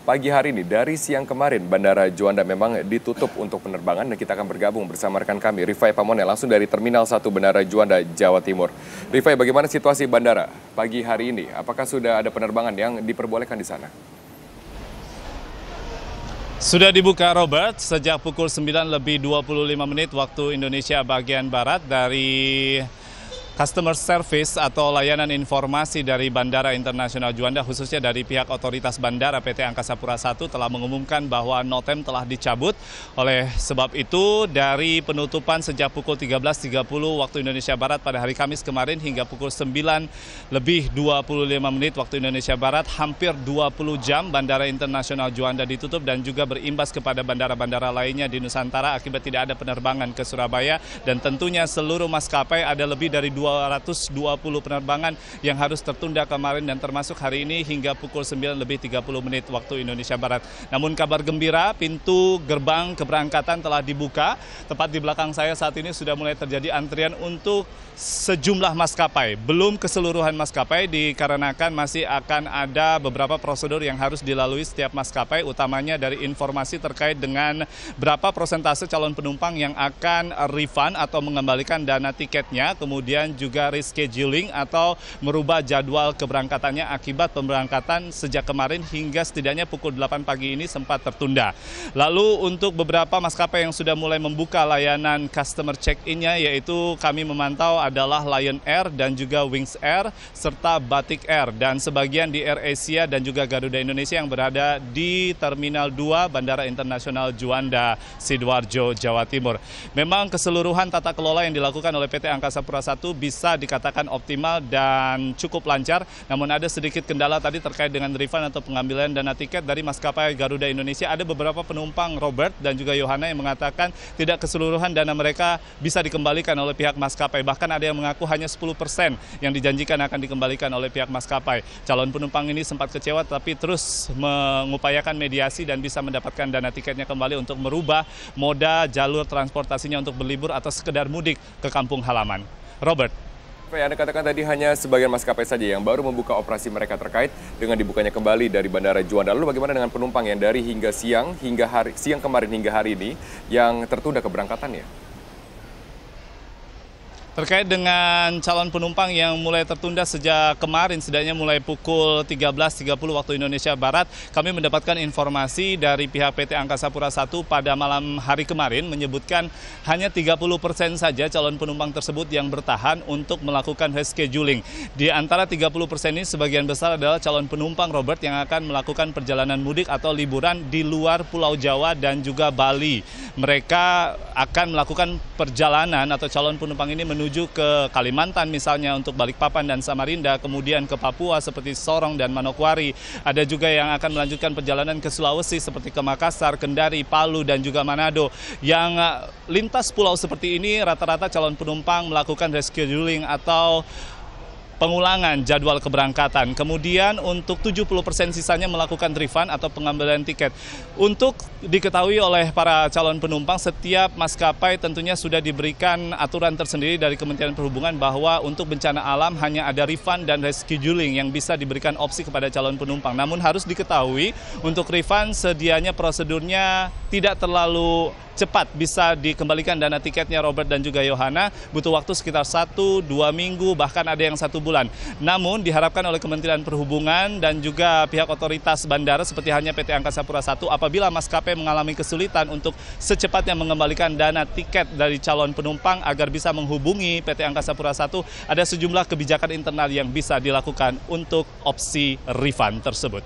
pagi hari ini. Dari siang kemarin, Bandara Juanda memang ditutup untuk penerbangan dan kita akan bergabung bersama rekan kami, Rifai Pamone, langsung dari Terminal 1 Bandara Juanda, Jawa Timur. Rifai, bagaimana situasi bandara pagi hari ini? Apakah sudah ada penerbangan yang diperbolehkan di sana? Sudah dibuka, Robert, sejak pukul 9:25 waktu Indonesia bagian Barat dari customer service atau layanan informasi dari Bandara Internasional Juanda, khususnya dari pihak otoritas bandara PT Angkasa Pura I telah mengumumkan bahwa notem telah dicabut. Oleh sebab itu, dari penutupan sejak pukul 13.30 waktu Indonesia Barat pada hari Kamis kemarin hingga pukul 9:25 waktu Indonesia Barat, hampir 20 jam Bandara Internasional Juanda ditutup dan juga berimbas kepada bandara-bandara lainnya di Nusantara akibat tidak ada penerbangan ke Surabaya, dan tentunya seluruh maskapai ada lebih dari 220 penerbangan yang harus tertunda kemarin dan termasuk hari ini hingga pukul 9:30 waktu Indonesia Barat. Namun kabar gembira, pintu gerbang keberangkatan telah dibuka. Tepat di belakang saya saat ini sudah mulai terjadi antrian untuk sejumlah maskapai. Belum keseluruhan maskapai dikarenakan masih akan ada beberapa prosedur yang harus dilalui setiap maskapai, utamanya dari informasi terkait dengan berapa persentase calon penumpang yang akan refund atau mengembalikan dana tiketnya, kemudian juga rescheduling atau merubah jadwal keberangkatannya akibat pemberangkatan sejak kemarin hingga setidaknya pukul 8 pagi ini sempat tertunda. Lalu untuk beberapa maskapai yang sudah mulai membuka layanan customer check-in-nya, yaitu kami memantau adalah Lion Air dan juga Wings Air serta Batik Air, dan sebagian di Air Asia dan juga Garuda Indonesia yang berada di Terminal 2 Bandara Internasional Juanda, Sidoarjo, Jawa Timur. Memang keseluruhan tata kelola yang dilakukan oleh PT Angkasa Pura I bisa dikatakan optimal dan cukup lancar, namun ada sedikit kendala tadi terkait dengan refund atau pengambilan dana tiket dari maskapai Garuda Indonesia. Ada beberapa penumpang, Robert dan juga Yohana, yang mengatakan tidak keseluruhan dana mereka bisa dikembalikan oleh pihak maskapai. Bahkan ada yang mengaku hanya 10% yang dijanjikan akan dikembalikan oleh pihak maskapai. Calon penumpang ini sempat kecewa tapi terus mengupayakan mediasi dan bisa mendapatkan dana tiketnya kembali untuk merubah moda jalur transportasinya untuk berlibur atau sekedar mudik ke kampung halaman. Robert. Anda katakan tadi hanya sebagian maskapai saja yang baru membuka operasi mereka terkait dengan dibukanya kembali dari Bandara Juanda. Lalu bagaimana dengan penumpang yang dari siang kemarin hingga hari ini yang tertunda keberangkatannya? Terkait dengan calon penumpang yang mulai tertunda sejak kemarin, setidaknya mulai pukul 13.30 waktu Indonesia Barat, kami mendapatkan informasi dari pihak PT Angkasa Pura I pada malam hari kemarin menyebutkan hanya 30% saja calon penumpang tersebut yang bertahan untuk melakukan rescheduling. Di antara 30% ini sebagian besar adalah calon penumpang, Robert, yang akan melakukan perjalanan mudik atau liburan di luar Pulau Jawa dan juga Bali. Mereka akan melakukan perjalanan atau calon penumpang ini menuju ke Kalimantan misalnya untuk Balikpapan dan Samarinda, kemudian ke Papua seperti Sorong dan Manokwari. Ada juga yang akan melanjutkan perjalanan ke Sulawesi seperti ke Makassar, Kendari, Palu dan juga Manado. Yang lintas pulau seperti ini rata-rata calon penumpang melakukan rescheduling atau pengulangan jadwal keberangkatan. Kemudian untuk 70% sisanya melakukan refund atau pengambilan tiket. Untuk diketahui oleh para calon penumpang, setiap maskapai tentunya sudah diberikan aturan tersendiri dari Kementerian Perhubungan bahwa untuk bencana alam hanya ada refund dan rescheduling yang bisa diberikan opsi kepada calon penumpang. Namun harus diketahui untuk refund sedianya prosedurnya tidak terlalu cepat bisa dikembalikan dana tiketnya, Robert dan juga Yohana. Butuh waktu sekitar 1-2 minggu, bahkan ada yang 1 bulan. Namun diharapkan oleh Kementerian Perhubungan dan juga pihak otoritas bandara seperti hanya PT Angkasa Pura I, apabila maskapai mengalami kesulitan untuk secepatnya mengembalikan dana tiket dari calon penumpang agar bisa menghubungi PT Angkasa Pura I, ada sejumlah kebijakan internal yang bisa dilakukan untuk opsi refund tersebut.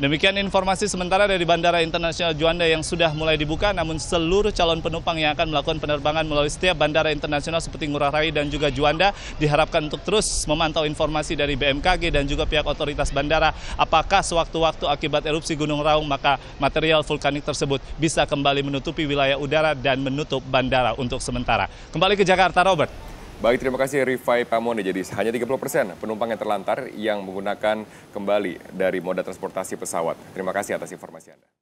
Demikian informasi sementara dari Bandara Internasional Juanda yang sudah mulai dibuka, namun seluruh calon penumpang yang akan melakukan penerbangan melalui setiap bandara internasional seperti Ngurah Rai dan juga Juanda diharapkan untuk terus memantau informasi dari BMKG dan juga pihak otoritas bandara apakah sewaktu-waktu akibat erupsi Gunung Raung maka material vulkanik tersebut bisa kembali menutupi wilayah udara dan menutup bandara untuk sementara. Kembali ke Jakarta, Robert. Baik, terima kasih Rifai Pamone. Jadi hanya 30% penumpang yang terlantar yang menggunakan kembali dari moda transportasi pesawat. Terima kasih atas informasi Anda.